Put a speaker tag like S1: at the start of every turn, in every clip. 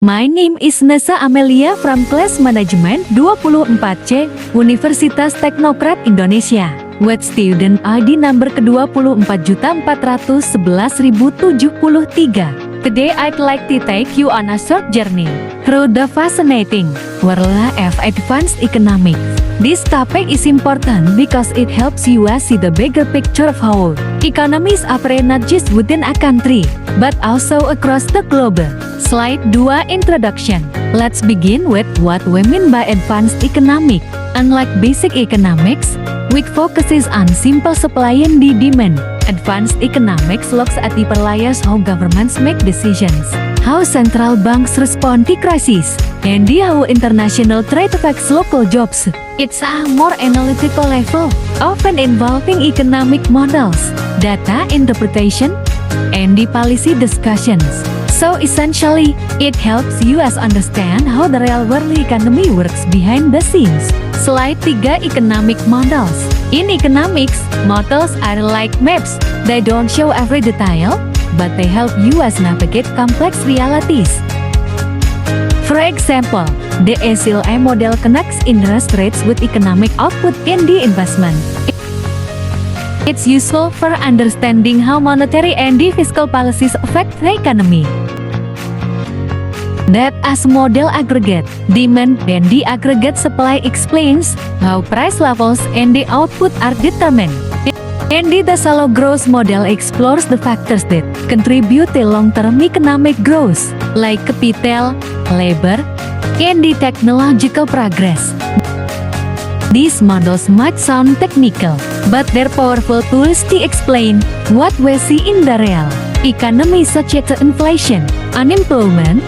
S1: My name is Nessa Amelia from Class Management 24C, Universitas Teknokrat Indonesia. With student ID number ke-24.411.073. Today I'd like to take you on a short journey through the fascinating world of advanced economics. This topic is important because it helps you see the bigger picture of how economies operate not just within a country, but also across the globe. Slide 2 Introduction. Let's begin with what we mean by advanced economics. Unlike basic economics, which focuses on simple supply and demand, advanced economics looks at deeper layers: how governments make decisions, how central banks respond to crises, and how international trade affects local jobs. It's a more analytical level, often involving economic models, data interpretation, and policy discussions. So essentially, it helps you understand how the real world economy works behind the scenes. Slide 3 Economic Models. In economics, models are like maps. They don't show every detail, but they help you navigate complex realities. For example, the SLA model connects interest rates with economic output and the investment. It's useful for understanding how monetary and fiscal policies affect the economy. That as model aggregate demand and the aggregate supply explains how price levels and the output are determined. And the shallow growth model explores the factors that contribute to long-term economic growth, like capital, labor, and the technological progress. These models might sound technical, but they're powerful tools to explain what we see in the real economy, such as inflation, unemployment,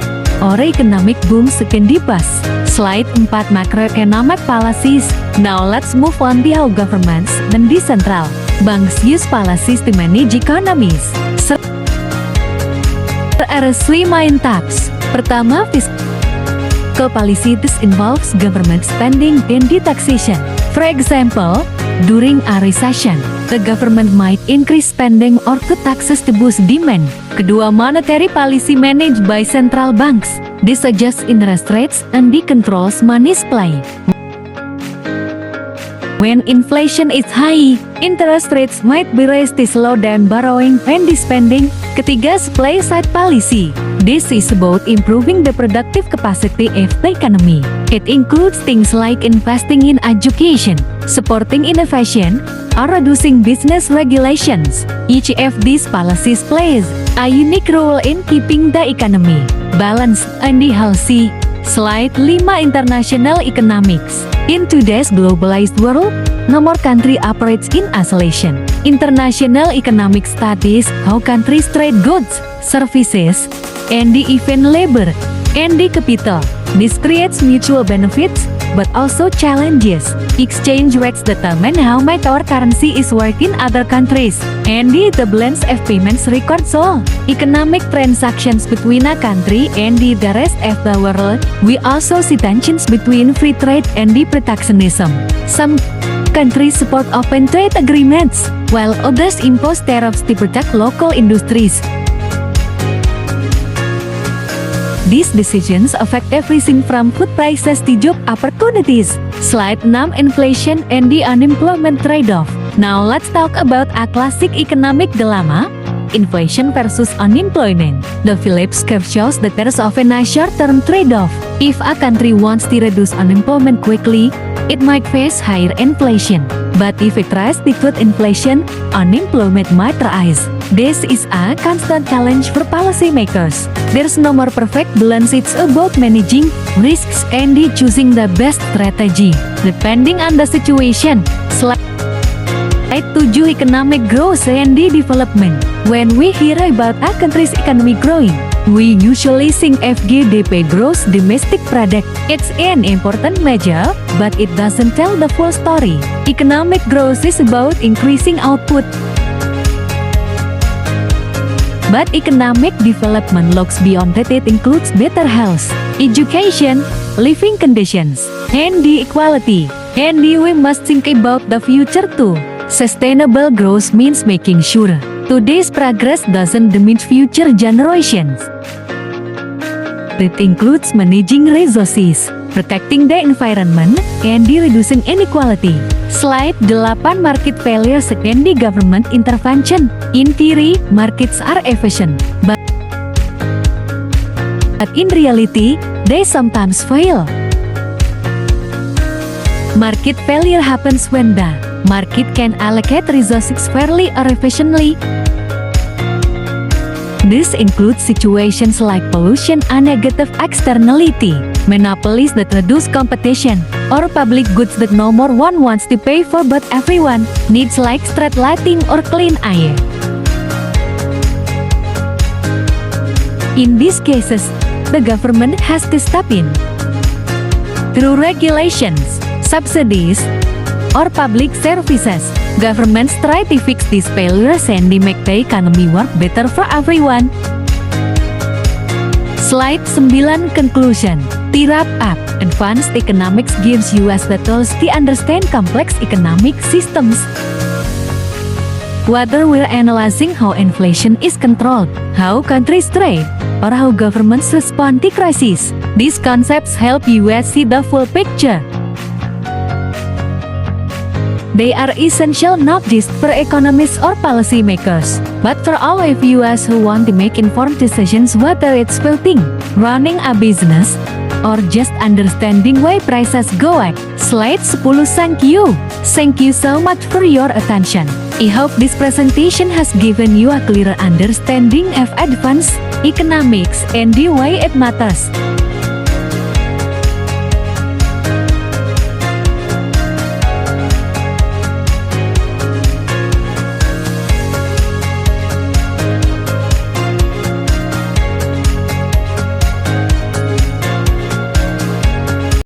S1: or economic boom can dibahas. Slide 4 Macroeconomic Policies. Now let's move on to how governments and the central banks use policies to manage economies. There are 3 main types. Pertama, fiscal policy. This involves government spending and the taxation. For example, during a recession, the government might increase spending or cut taxes to boost demand. Kedua, monetary policy managed by central banks. This adjusts interest rates and controls money supply. When inflation is high, interest rates might be raised to slow down borrowing and spending. Ketiga, supply side policy. This is about improving the productive capacity of the economy. It includes things like investing in education, supporting innovation, or reducing business regulations. Each of these policies plays a unique role in keeping the economy balanced and healthy. Slide 5 International Economics. In today's globalized world, no more country operates in isolation. International economics studies how countries trade goods, services, and even labor and the capital. This creates mutual benefits, but also challenges. Exchange rates determine how much our currency is worth in other countries, and the balance of payments records all economic transactions between a country and the rest of the world. We also see tensions between free trade and the protectionism. Some countries support open trade agreements, while others impose tariffs to protect local industries. These decisions affect everything from food prices to job opportunities. Slide 6 Inflation and the unemployment trade-off. Now let's talk about a classic economic dilemma: inflation versus unemployment. The Phillips curve shows that there's often a short-term trade-off. If a country wants to reduce unemployment quickly, it might face higher inflation. But if it tries to cut inflation, unemployment might rise. This is a constant challenge for policymakers. There's no more perfect balance. It's about managing risks and choosing the best strategy, depending on the situation. Slide 7 Economic Growth and Development. When we hear about a country's economy growing, we usually think of GDP, gross domestic product. It's an important measure, but it doesn't tell the full story. Economic growth is about increasing output, but economic development looks beyond that. It includes better health, education, living conditions, and the equality. And we must think about the future too. Sustainable growth means making sure today's progress doesn't diminish future generations. It includes managing resources, protecting the environment, and reducing inequality. Slide 8. Market failures and the government intervention. In theory, markets are efficient, but in reality, they sometimes fail. Market failure happens when the market can allocate resources fairly or efficiently. This includes situations like pollution, a negative externality, monopolies that reduce competition, or public goods that no more one wants to pay for but everyone needs, like street lighting or clean air. In these cases, the government has to step in. Through regulations, subsidies, or public services, governments try to fix these failures and they make the economy work better for everyone. Slide 9. Conclusion. To wrap up, advanced economics gives us the tools to understand complex economic systems. Whether we're analyzing how inflation is controlled, how countries trade, or how governments respond to crises, these concepts help us see the full picture. They are essential not just for economists or policymakers, but for all of us who want to make informed decisions, whether it's building, running a business, or just understanding why prices go up. Slide 10. Thank you. Thank you so much for your attention. I hope this presentation has given you a clearer understanding of advanced economics and the way it matters.